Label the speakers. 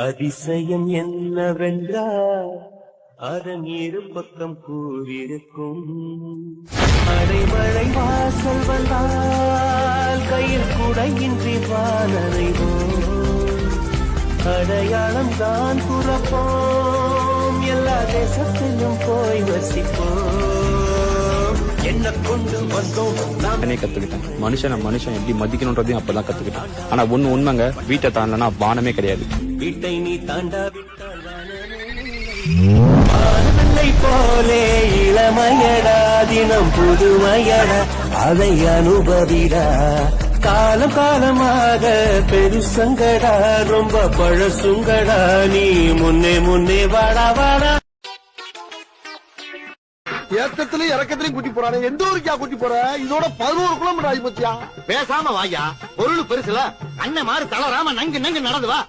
Speaker 1: அதிசயம் என்னவென்றால் அதன் இரு பக்கம் கூறிருக்கும். அடைமழை வாசல் வந்தால் கையில் குடையின்றி வானறைவோம். அடையாளம் தான் துறப்போம், எல்லா தேசத்திலும் போய் வசிப்போம். என்ன கொண்டு வந்தோம் நானே
Speaker 2: கத்துக்கிட்டேன். மனுஷன் எப்படி மதிக்கணும்ன்றதையும் அப்பதான் கத்துக்கிட்டேன். ஆனா ஒண்ணு உண்மைங்க, வீட்டை தாண்டனா வானமே கிடையாது.
Speaker 1: வீட்டை நீ தாண்டாவிட்டால் வானமே போலே இளமையடா, தினம் புதுமையடா, அதை அனுபவிடா. காலம் காலமாக பெருசங்கடா, ரொம்ப பழசுங்கடா, நீ முன்னே முன்னே வாடா வாடா.
Speaker 3: ஏக்கத்திலயும் இறக்கத்திலயும் கூட்டி போறானே, எந்த ஊருக்கா கூட்டி போற? இதோட 11 கிலோமீட்டர் ஆகி போச்சியா?
Speaker 4: பேசாம வாயா, பொருள் பெருசுல அண்ணன் மாறு தளராம நங்கு நங்கு நடந்து வா.